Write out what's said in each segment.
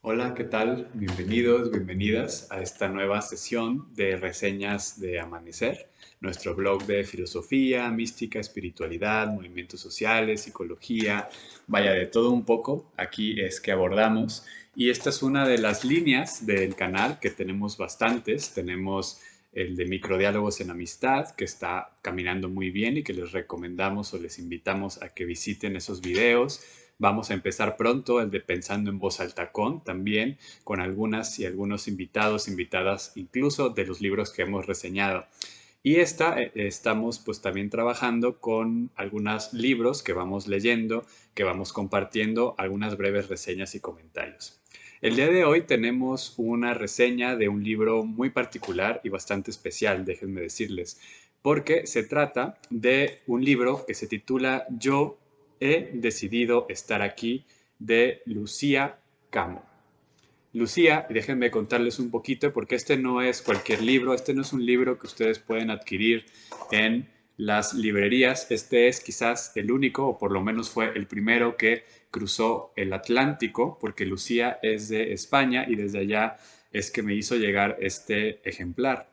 Hola, ¿qué tal? Bienvenidos, bienvenidas a esta nueva sesión de reseñas de Amanecer, nuestro blog de filosofía, mística, espiritualidad, movimientos sociales, psicología, vaya de todo un poco. Aquí es que abordamos y esta es una de las líneas del canal que tenemos bastantes. Tenemos el de microdiálogos en amistad, que está caminando muy bien y que les recomendamos o les invitamos a que visiten esos videos. Vamos a empezar pronto el de Pensando en Voz Alta también, con algunas y algunos invitados, invitadas, incluso de los libros que hemos reseñado. Y estamos pues también trabajando con algunos libros que vamos leyendo, que vamos compartiendo, algunas breves reseñas y comentarios. El día de hoy tenemos una reseña de un libro muy particular y bastante especial, déjenme decirles, porque se trata de un libro que se titula Yo he decidido estar aquí, de Lucía Camo. Lucía, déjenme contarles un poquito porque este no es cualquier libro, este no es un libro que ustedes pueden adquirir en las librerías, este es quizás el único, o por lo menos fue el primero que cruzó el Atlántico, porque Lucía es de España y desde allá es que me hizo llegar este ejemplar.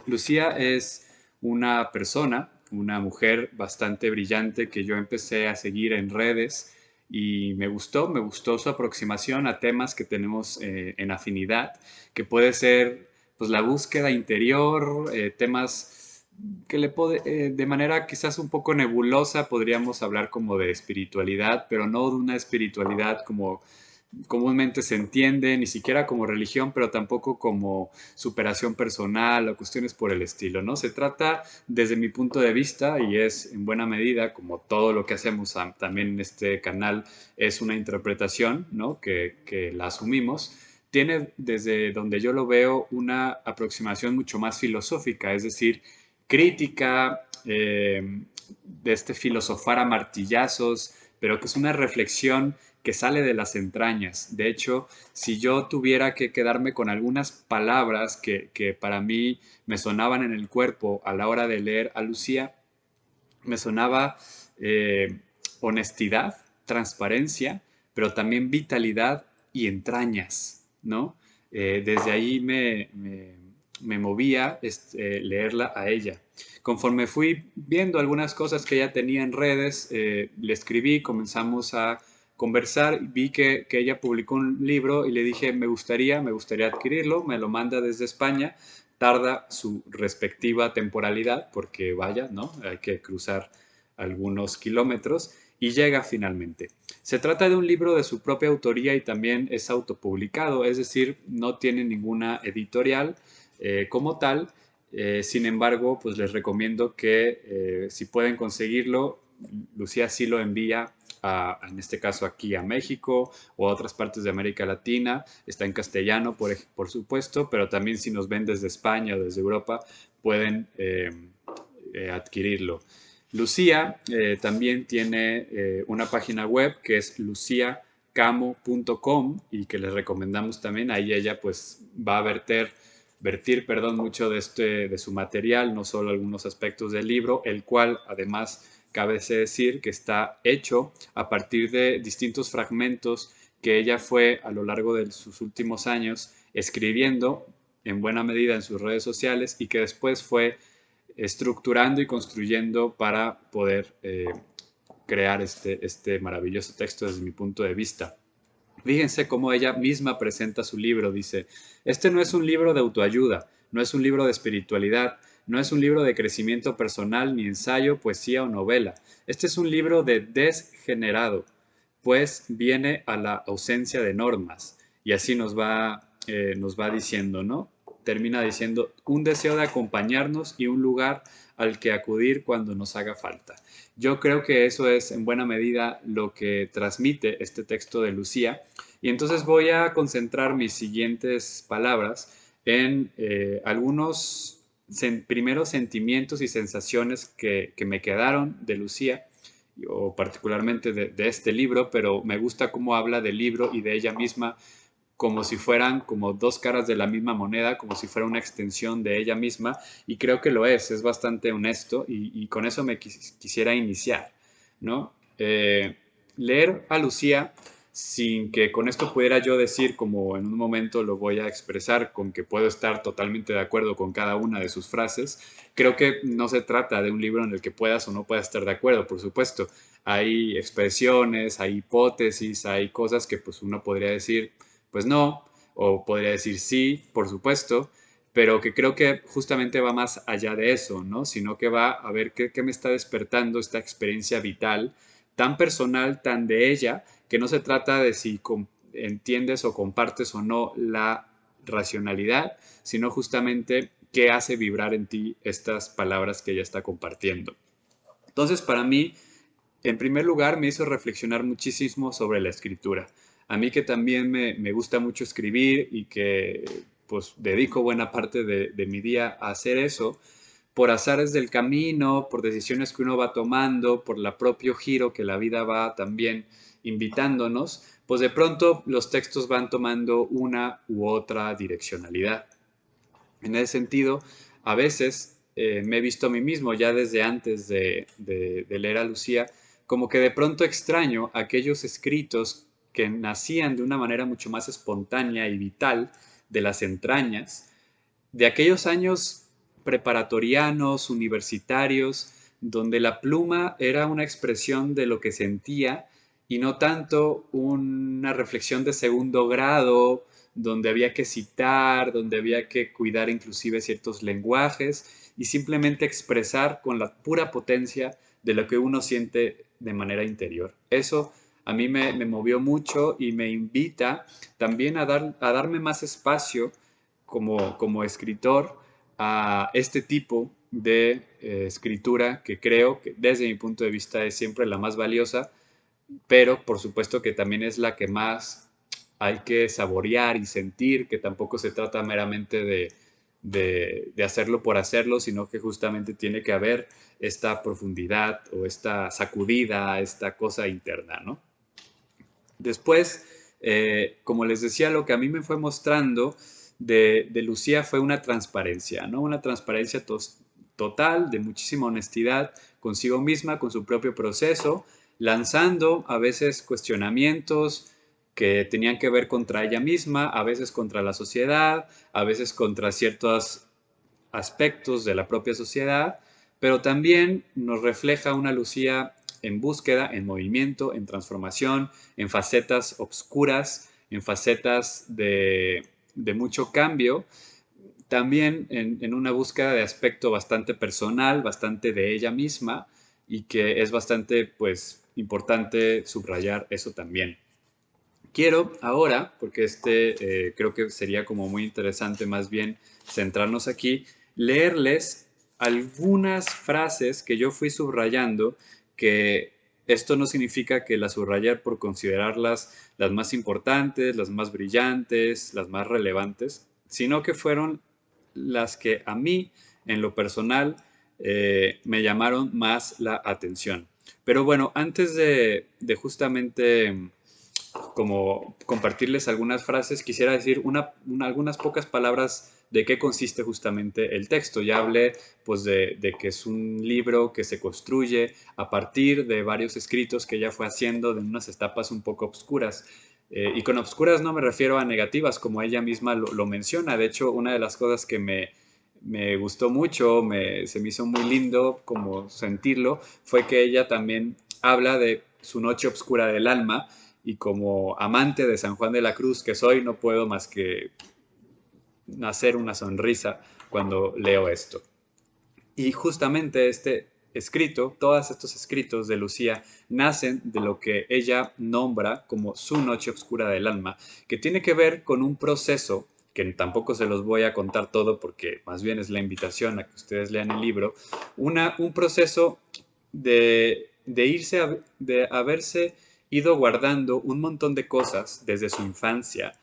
Lucía es una persona, una mujer bastante brillante que yo empecé a seguir en redes y me gustó su aproximación a temas que tenemos en afinidad, que puede ser pues la búsqueda interior, temas que de manera quizás un poco nebulosa podríamos hablar como de espiritualidad, pero no de una espiritualidad como comúnmente se entiende, ni siquiera como religión, pero tampoco como superación personal o cuestiones por el estilo, ¿no? Se trata, desde mi punto de vista, y es en buena medida, como todo lo que hacemos también en este canal, es una interpretación, ¿no? Que la asumimos, tiene desde donde yo lo veo una aproximación mucho más filosófica, es decir, crítica, de este filosofar a martillazos, pero que es una reflexión que sale de las entrañas. De hecho, si yo tuviera que quedarme con algunas palabras que para mí me sonaban en el cuerpo a la hora de leer a Lucía, me sonaba eh, honestidad, transparencia, pero también vitalidad y entrañas, ¿no? Desde ahí me movía leerla a ella. Conforme fui viendo algunas cosas que ella tenía en redes, le escribí, comenzamos a conversar, vi que ella publicó un libro y le dije, me gustaría adquirirlo, me lo manda desde España, tarda su respectiva temporalidad, porque vaya, ¿no? Hay que cruzar algunos kilómetros y llega finalmente. Se trata de un libro de su propia autoría y también es autopublicado, es decir, no tiene ninguna editorial como tal. Sin embargo, pues les recomiendo que si pueden conseguirlo, Lucía sí lo envía en este caso aquí a México o a otras partes de América Latina. Está en castellano, por supuesto, pero también si nos ven desde España o desde Europa, pueden adquirirlo. Lucía también tiene una página web que es luciacamo.com y que les recomendamos también. Ahí ella pues va a vertir, perdón, mucho de su material, no solo algunos aspectos del libro, el cual además cabe decir que está hecho a partir de distintos fragmentos que ella fue a lo largo de sus últimos años escribiendo en buena medida en sus redes sociales y que después fue estructurando y construyendo para poder crear este maravilloso texto desde mi punto de vista. Fíjense cómo ella misma presenta su libro. Dice, este no es un libro de autoayuda, no es un libro de espiritualidad, no es un libro de crecimiento personal, ni ensayo, poesía o novela. Este es un libro de desgenerado, pues viene a la ausencia de normas. Y así nos va diciendo, ¿no? Termina diciendo, un deseo de acompañarnos y un lugar al que acudir cuando nos haga falta. Yo creo que eso es en buena medida lo que transmite este texto de Lucía y entonces voy a concentrar mis siguientes palabras en algunos primeros sentimientos y sensaciones que me quedaron de Lucía o particularmente de este libro, pero me gusta cómo habla del libro y de ella misma como si fueran como dos caras de la misma moneda, como si fuera una extensión de ella misma, y creo que lo es bastante honesto, y con eso me quisiera iniciar, ¿no? Leer a Lucía sin que con esto pudiera yo decir, como en un momento lo voy a expresar, con que puedo estar totalmente de acuerdo con cada una de sus frases. Creo que no se trata de un libro en el que puedas o no puedas estar de acuerdo, por supuesto. Hay expresiones, hay hipótesis, hay cosas que pues uno podría decir, pues no, o podría decir sí, por supuesto, pero que creo que justamente va más allá de eso, ¿no? Sino que va a ver qué me está despertando esta experiencia vital, tan personal, tan de ella, que no se trata de si entiendes o compartes o no la racionalidad, sino justamente qué hace vibrar en ti estas palabras que ella está compartiendo. Entonces, para mí, en primer lugar, me hizo reflexionar muchísimo sobre la escritura. A mí que también me gusta mucho escribir y que pues dedico buena parte de mi día a hacer eso, por azares del camino, por decisiones que uno va tomando, por el propio giro que la vida va también invitándonos, pues de pronto los textos van tomando una u otra direccionalidad. En ese sentido, a veces me he visto a mí mismo ya desde antes de leer a Lucía, como que de pronto extraño aquellos escritos que nacían de una manera mucho más espontánea y vital de las entrañas, de aquellos años preparatorianos, universitarios, donde la pluma era una expresión de lo que sentía y no tanto una reflexión de segundo grado, donde había que citar, donde había que cuidar inclusive ciertos lenguajes y simplemente expresar con la pura potencia de lo que uno siente de manera interior. Eso a mí me movió mucho y me invita también a darme más espacio como escritor a este tipo de escritura que creo que desde mi punto de vista es siempre la más valiosa, pero por supuesto que también es la que más hay que saborear y sentir, que tampoco se trata meramente de hacerlo por hacerlo, sino que justamente tiene que haber esta profundidad o esta sacudida, esta cosa interna, ¿no? Después, como les decía, lo que a mí me fue mostrando de Lucía fue una transparencia, ¿no? Una transparencia total, de muchísima honestidad consigo misma, con su propio proceso, lanzando a veces cuestionamientos que tenían que ver contra ella misma, a veces contra la sociedad, a veces contra ciertos aspectos de la propia sociedad, pero también nos refleja una Lucía en búsqueda, en movimiento, en transformación, en facetas obscuras, en facetas de mucho cambio, también en una búsqueda de aspecto bastante personal, bastante de ella misma, y que es bastante, pues, importante subrayar eso también. Quiero ahora, porque creo que sería como muy interesante más bien centrarnos aquí, leerles algunas frases que yo fui subrayando, que esto no significa que las subrayar por considerarlas las más importantes, las más brillantes, las más relevantes, sino que fueron las que a mí, en lo personal, me llamaron más la atención. Pero bueno, antes de justamente como compartirles algunas frases, quisiera decir algunas pocas palabras de qué consiste justamente el texto. Ya hablé pues de que es un libro que se construye a partir de varios escritos que ella fue haciendo de unas etapas un poco obscuras. Y con obscuras no me refiero a negativas, como ella misma lo menciona. De hecho, una de las cosas que me gustó mucho, se me hizo muy lindo como sentirlo, fue que ella también habla de su noche oscura del alma, y como amante de San Juan de la Cruz que soy, no puedo más que hacer una sonrisa cuando leo esto. Y justamente todos estos escritos de Lucía nacen de lo que ella nombra como su noche oscura del alma, que tiene que ver con un proceso que tampoco se los voy a contar todo porque más bien es la invitación a que ustedes lean el libro, un proceso de haberse ido guardando un montón de cosas desde su infancia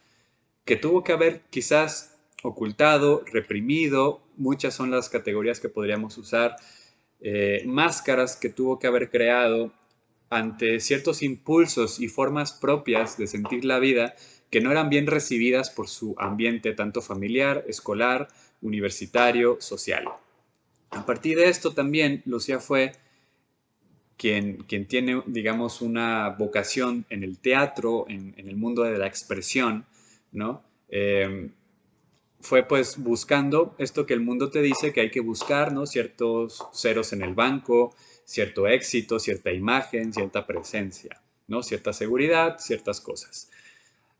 que tuvo que haber quizás ocultado, reprimido, muchas son las categorías que podríamos usar, máscaras que tuvo que haber creado ante ciertos impulsos y formas propias de sentir la vida que no eran bien recibidas por su ambiente tanto familiar, escolar, universitario, social. A partir de esto también Lucía fue quien tiene, digamos, una vocación en el teatro, en el mundo de la expresión, ¿no? Fue pues buscando esto que el mundo te dice que hay que buscar, ¿no? Ciertos ceros en el banco, cierto éxito, cierta imagen, cierta presencia, ¿no? Cierta seguridad, ciertas cosas.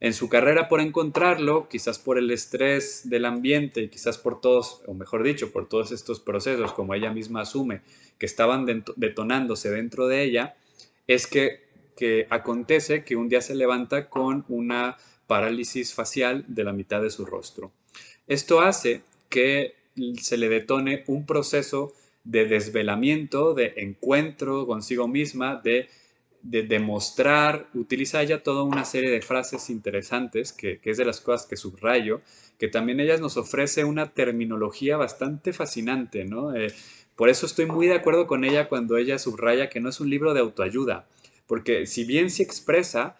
En su carrera por encontrarlo, quizás por el estrés del ambiente, quizás por todos, o mejor dicho, por todos estos procesos, como ella misma asume, que estaban detonándose dentro de ella, es que acontece que un día se levanta con una parálisis facial de la mitad de su rostro. Esto hace que se le detone un proceso de desvelamiento, de encuentro consigo misma, de demostrar, utiliza ella toda una serie de frases interesantes, que es de las cosas que subrayo, que también ella nos ofrece una terminología bastante fascinante, ¿no? Por eso estoy muy de acuerdo con ella cuando ella subraya que no es un libro de autoayuda, porque si bien se expresa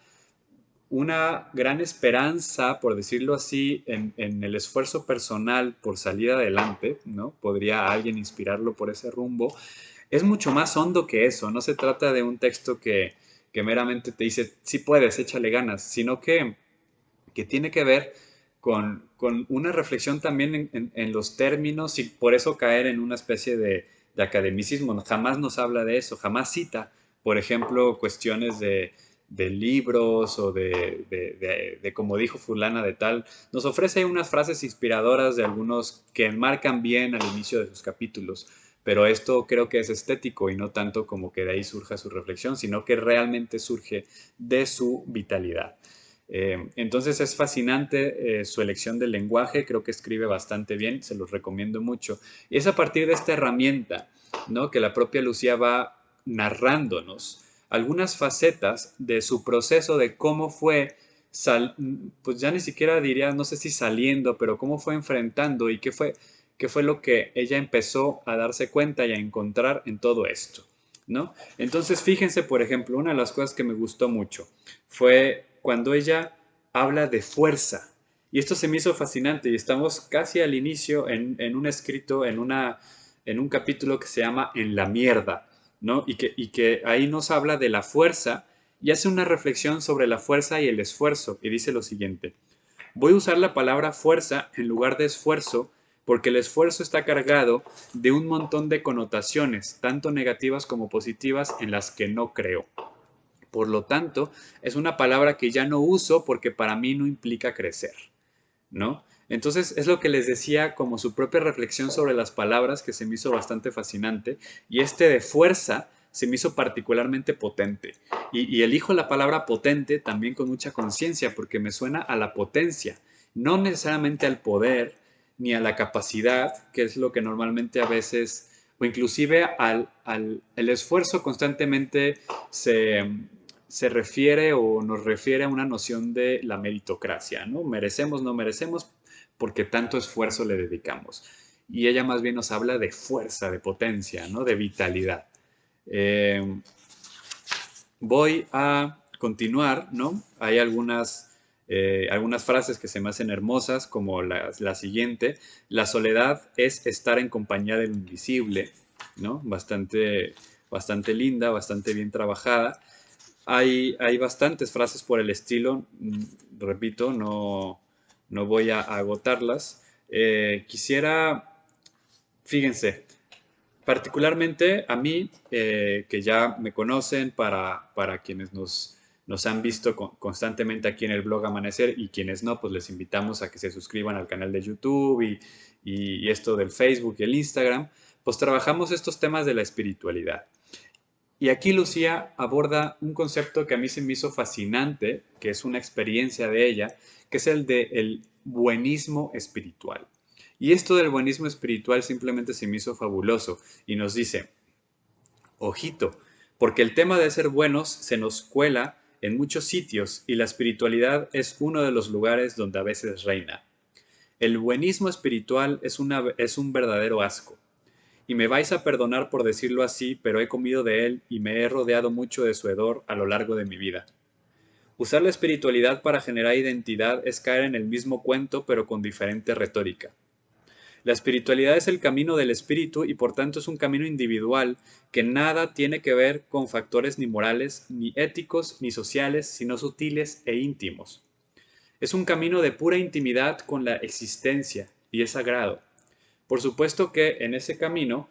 una gran esperanza, por decirlo así, en el esfuerzo personal por salir adelante, ¿no? Podría alguien inspirarlo por ese rumbo. Es mucho más hondo que eso. No se trata de un texto que meramente te dice, sí puedes, échale ganas, sino que tiene que ver con una reflexión también en los términos y por eso caer en una especie de academicismo. Jamás nos habla de eso, jamás cita, por ejemplo, cuestiones de libros o de como dijo fulana de tal. Nos ofrece unas frases inspiradoras de algunos que enmarcan bien al inicio de sus capítulos, pero esto creo que es estético y no tanto como que de ahí surja su reflexión, sino que realmente surge de su vitalidad. Entonces es fascinante su elección del lenguaje, creo que escribe bastante bien, se los recomiendo mucho. Y es a partir de esta herramienta, ¿no? Que la propia Lucía va narrándonos algunas facetas de su proceso de cómo fue, pues ya ni siquiera diría, no sé si saliendo, pero cómo fue enfrentando y qué fue lo que ella empezó a darse cuenta y a encontrar en todo esto, ¿no? Entonces fíjense, por ejemplo, una de las cosas que me gustó mucho fue cuando ella habla de fuerza. Y esto se me hizo fascinante y estamos casi al inicio en un escrito, en un capítulo que se llama En la mierda, ¿no? Y que ahí nos habla de la fuerza y hace una reflexión sobre la fuerza y el esfuerzo y dice lo siguiente: voy a usar la palabra fuerza en lugar de esfuerzo porque el esfuerzo está cargado de un montón de connotaciones, tanto negativas como positivas, en las que no creo. Por lo tanto, es una palabra que ya no uso porque para mí no implica crecer, ¿no? Entonces es lo que les decía como su propia reflexión sobre las palabras que se me hizo bastante fascinante y este de fuerza se me hizo particularmente potente y elijo la palabra potente también con mucha conciencia porque me suena a la potencia, no necesariamente al poder ni a la capacidad, que es lo que normalmente a veces o inclusive el esfuerzo constantemente se, se refiere o nos refiere a una noción de la meritocracia, ¿no? Merecemos, no merecemos, porque tanto esfuerzo le dedicamos. Y ella más bien nos habla de fuerza, de potencia, ¿no? De vitalidad. Eh, Voy a continuar, ¿no? Hay algunas frases que se me hacen hermosas, como la siguiente: la soledad es estar en compañía del invisible, ¿no? Bastante linda, bastante bien trabajada. Hay bastantes frases por el estilo, repito, no voy a agotarlas. Fíjense, particularmente a mí, que ya me conocen, para quienes nos han visto constantemente aquí en el blog Amanecer y quienes no, pues les invitamos a que se suscriban al canal de YouTube y esto del Facebook y el Instagram, pues trabajamos estos temas de la espiritualidad. Y aquí Lucía aborda un concepto que a mí se me hizo fascinante, que es una experiencia de ella, que es el de el buenismo espiritual. Y esto del buenismo espiritual simplemente se me hizo fabuloso y nos dice: ojito, porque el tema de ser buenos se nos cuela en muchos sitios y la espiritualidad es uno de los lugares donde a veces reina. El buenismo espiritual es un verdadero asco. Y me vais a perdonar por decirlo así, pero he comido de él y me he rodeado mucho de su hedor a lo largo de mi vida. Usar la espiritualidad para generar identidad es caer en el mismo cuento, pero con diferente retórica. La espiritualidad es el camino del espíritu y por tanto es un camino individual que nada tiene que ver con factores ni morales, ni éticos, ni sociales, sino sutiles e íntimos. Es un camino de pura intimidad con la existencia y es sagrado. Por supuesto que en ese camino,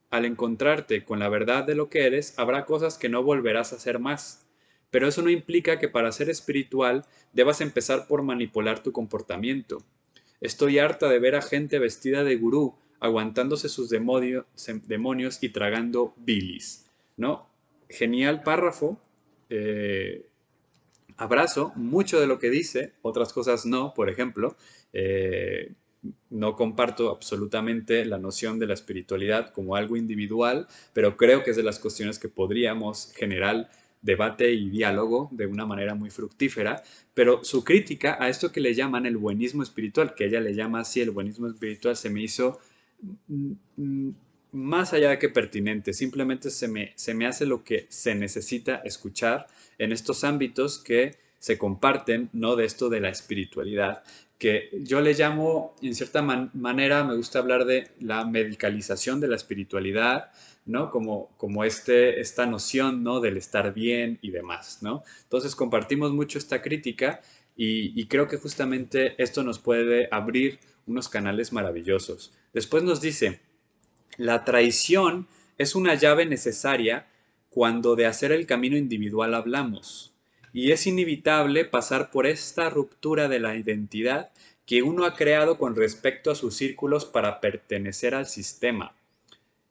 al encontrarte con la verdad de lo que eres, habrá cosas que no volverás a hacer más. Pero eso no implica que para ser espiritual debas empezar por manipular tu comportamiento. Estoy harta de ver a gente vestida de gurú, aguantándose sus demonios y tragando bilis, ¿no? Genial párrafo. eh, Abrazo mucho de lo que dice, otras cosas no, por ejemplo. eh, no comparto absolutamente la noción de la espiritualidad como algo individual, pero creo que es de las cuestiones que podríamos generar debate y diálogo de una manera muy fructífera, pero su crítica a esto que le llaman el buenismo espiritual, que ella le llama así el buenismo espiritual, se me hizo mm, mm, más allá de que pertinente, simplemente se me hace lo que se necesita escuchar en estos ámbitos que se comparten, ¿no? De esto de la espiritualidad, que yo le llamo, en cierta manera, me gusta hablar de la medicalización de la espiritualidad, ¿no? Como esta noción, ¿no? Del estar bien y demás, ¿no? Entonces compartimos mucho esta crítica y creo que justamente esto nos puede abrir unos canales maravillosos. Después nos dice, la traición es una llave necesaria cuando de hacer el camino individual hablamos, y es inevitable pasar por esta ruptura de la identidad que uno ha creado con respecto a sus círculos para pertenecer al sistema.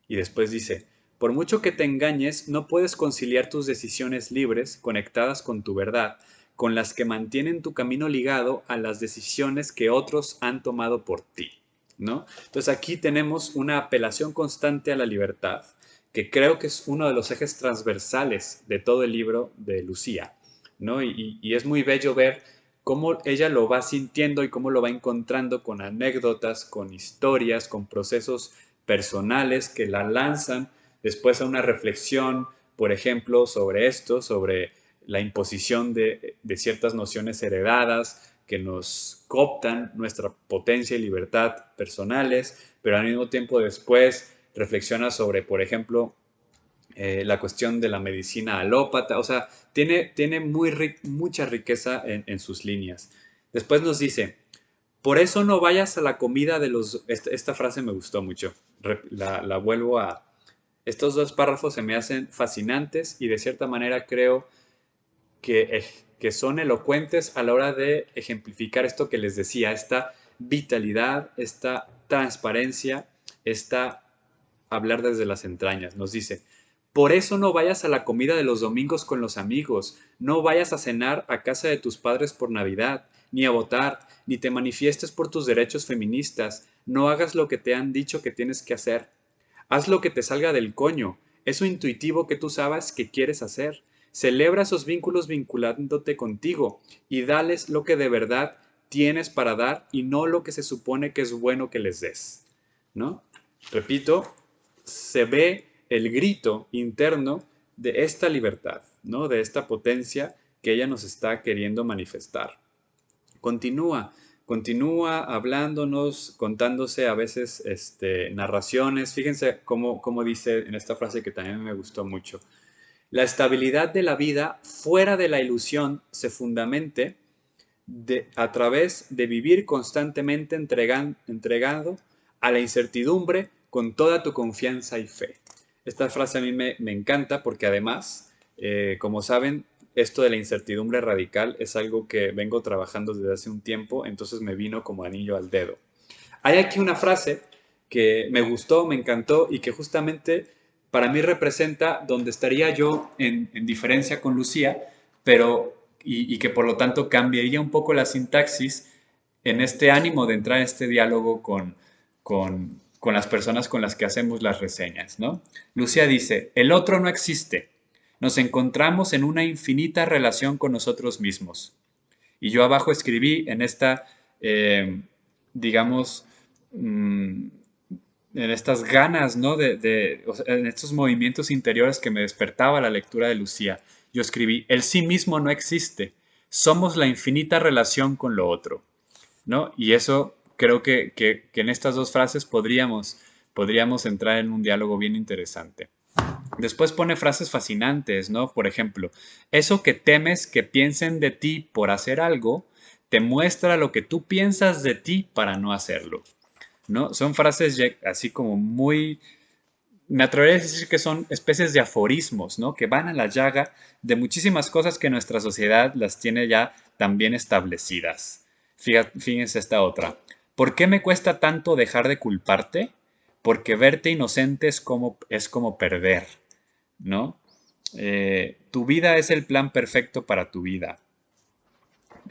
Y después dice, por mucho que te engañes, no puedes conciliar tus decisiones libres, conectadas con tu verdad, con las que mantienen tu camino ligado a las decisiones que otros han tomado por ti, ¿no? Entonces aquí tenemos una apelación constante a la libertad, que creo que es uno de los ejes transversales de todo el libro de Lucía, ¿no? Y es muy bello ver cómo ella lo va sintiendo y cómo lo va encontrando con anécdotas, con historias, con procesos personales que la lanzan después a una reflexión, por ejemplo, sobre esto, sobre la imposición de ciertas nociones heredadas que nos cooptan nuestra potencia y libertad personales, pero al mismo tiempo después reflexiona sobre, por ejemplo, la cuestión de la medicina alópata, o sea, tiene mucha riqueza en sus líneas. Después nos dice, por eso no vayas a la comida de los... Esta frase me gustó mucho. La vuelvo a... Estos dos párrafos se me hacen fascinantes y de cierta manera creo que son elocuentes a la hora de ejemplificar esto que les decía, esta vitalidad, esta transparencia, esta hablar desde las entrañas. Nos dice, por eso no vayas a la comida de los domingos con los amigos, no vayas a cenar a casa de tus padres por Navidad, ni a votar, ni te manifiestes por tus derechos feministas, no hagas lo que te han dicho que tienes que hacer. Haz lo que te salga del coño, eso intuitivo que tú sabes que quieres hacer. Celebra esos vínculos vinculándote contigo y dales lo que de verdad tienes para dar y no lo que se supone que es bueno que les des, ¿no? Repito, se ve el grito interno de esta libertad, ¿no? De esta potencia que ella nos está queriendo manifestar. Continúa, continúa hablándonos, contándose a veces narraciones. Fíjense cómo dice en esta frase que también me gustó mucho. La estabilidad de la vida fuera de la ilusión se fundamente a través de vivir constantemente entregado a la incertidumbre con toda tu confianza y fe. Esta frase a mí me encanta porque además, como saben, esto de la incertidumbre radical es algo que vengo trabajando desde hace un tiempo, entonces me vino como anillo al dedo. Hay aquí una frase que me gustó, me encantó y que justamente para mí representa donde estaría yo en diferencia con Lucía, pero y que por lo tanto cambiaría un poco la sintaxis en este ánimo de entrar en este diálogo con las personas con las que hacemos las reseñas, ¿no? Lucía dice, el otro no existe, nos encontramos en una infinita relación con nosotros mismos. Y yo abajo escribí en esta, digamos, en estas ganas, ¿no? O sea, en estos movimientos interiores que me despertaba la lectura de Lucía. Yo escribí, el sí mismo no existe, somos la infinita relación con lo otro, ¿no? Y eso creo que en estas dos frases podríamos entrar en un diálogo bien interesante. Después pone frases fascinantes, ¿no? Por ejemplo, eso que temes que piensen de ti por hacer algo, te muestra lo que tú piensas de ti para no hacerlo, ¿no? Son frases así como muy, me atrevería a decir que son especies de aforismos, ¿no? Que van a la llaga de muchísimas cosas que nuestra sociedad las tiene ya también establecidas. Fíjense esta otra. ¿Por qué me cuesta tanto dejar de culparte? Porque verte inocente es como perder, ¿no? Tu vida es el plan perfecto para tu vida.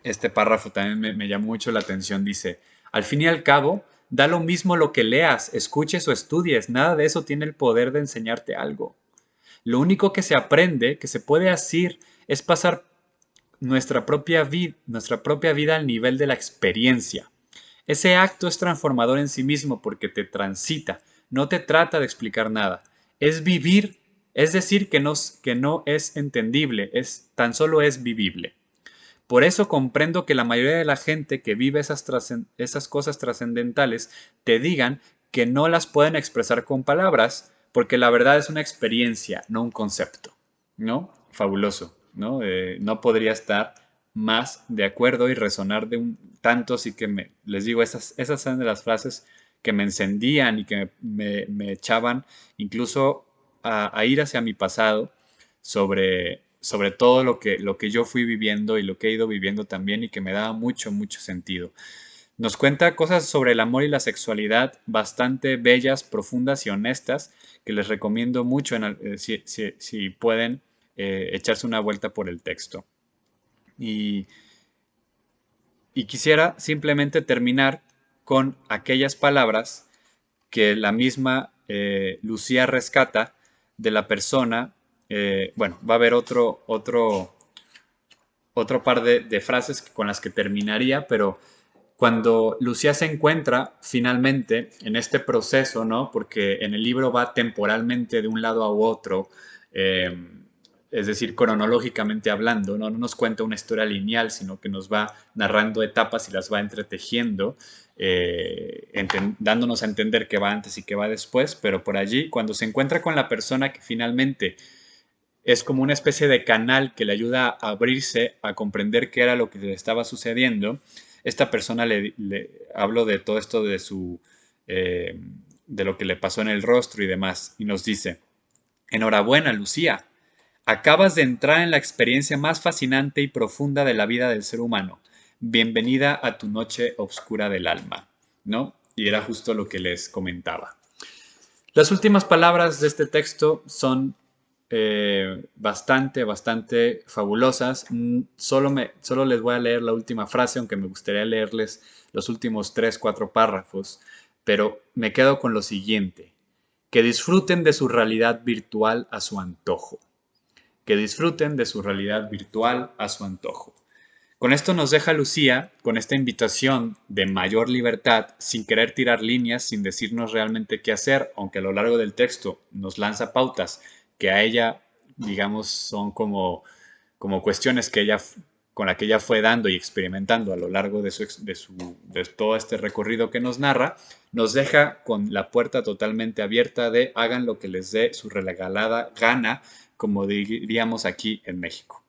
Este párrafo también me llamó mucho la atención. Dice, al fin y al cabo, da lo mismo lo que leas, escuches o estudies, nada de eso tiene el poder de enseñarte algo. Lo único que se aprende, que se puede hacer, es pasar nuestra propia vida al nivel de la experiencia. Ese acto es transformador en sí mismo porque te transita, no te trata de explicar nada. Es vivir, es decir, que no es entendible, tan solo es vivible. Por eso comprendo que la mayoría de la gente que vive esas cosas trascendentales te digan que no las pueden expresar con palabras, porque la verdad es una experiencia, no un concepto. ¿No? Fabuloso, ¿no? No podría estar más de acuerdo y resonar de un tanto, así que les digo, esas son de las frases que me encendían y que me echaban incluso a ir hacia mi pasado sobre todo lo que yo fui viviendo y lo que he ido viviendo también y que me daba mucho, mucho sentido. Nos cuenta cosas sobre el amor y la sexualidad bastante bellas, profundas y honestas que les recomiendo mucho si pueden echarse una vuelta por el texto. Y, y quisiera simplemente terminar con aquellas palabras que la misma Lucía rescata de la persona. Bueno, va a haber otro par de frases con las que terminaría, pero cuando Lucía se encuentra finalmente en este proceso, ¿no? Porque en el libro va temporalmente de un lado a otro, eh, es decir, cronológicamente hablando, ¿no? No nos cuenta una historia lineal, sino que nos va narrando etapas y las va entretejiendo, dándonos a entender qué va antes y qué va después, pero por allí, cuando se encuentra con la persona que finalmente es como una especie de canal que le ayuda a abrirse, a comprender qué era lo que le estaba sucediendo. Esta persona le habló de todo esto eh, de lo que le pasó en el rostro y demás, y nos dice, enhorabuena, Lucía, acabas de entrar en la experiencia más fascinante y profunda de la vida del ser humano. Bienvenida a tu noche oscura del alma, ¿no? Y era justo lo que les comentaba. Las últimas palabras de este texto son bastante fabulosas. Solo les voy a leer la última frase, aunque me gustaría leerles los últimos 3, 4 párrafos, pero me quedo con lo siguiente. Que disfruten de su realidad virtual a su antojo. Que disfruten de su realidad virtual a su antojo. Con esto nos deja Lucía con esta invitación de mayor libertad, sin querer tirar líneas, sin decirnos realmente qué hacer, aunque a lo largo del texto nos lanza pautas que a ella, digamos, son como cuestiones con la que ella fue dando y experimentando a lo largo de todo este recorrido que nos narra, nos deja con la puerta totalmente abierta de hagan lo que les dé su regalada gana, como diríamos aquí en México.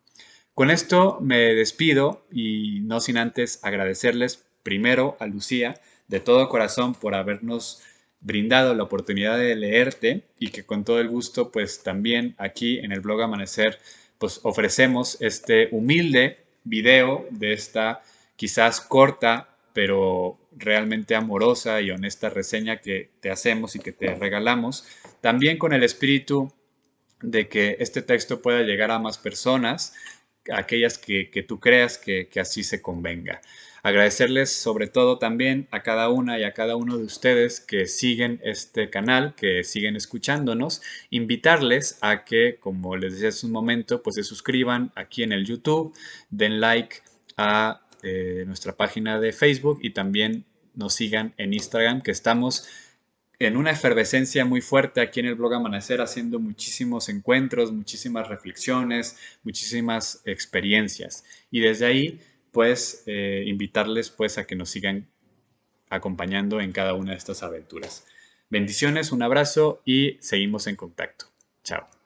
Con esto me despido y no sin antes agradecerles primero a Lucía de todo corazón por habernos brindado la oportunidad de leerte y que con todo el gusto pues también aquí en el blog Amanecer pues ofrecemos este humilde video de esta quizás corta pero realmente amorosa y honesta reseña que te hacemos y que te regalamos, también con el espíritu de que este texto pueda llegar a más personas, aquellas que tú creas que así se convenga. Agradecerles sobre todo también a cada una y a cada uno de ustedes que siguen este canal, que siguen escuchándonos, invitarles a que, como les decía hace un momento, pues se suscriban aquí en el YouTube, den like a nuestra página de Facebook y también nos sigan en Instagram, que estamos en una efervescencia muy fuerte aquí en el blog Amanecer, haciendo muchísimos encuentros, muchísimas reflexiones, muchísimas experiencias. Y desde ahí, pues, invitarles pues a que nos sigan acompañando en cada una de estas aventuras. Bendiciones, un abrazo y seguimos en contacto. Chao.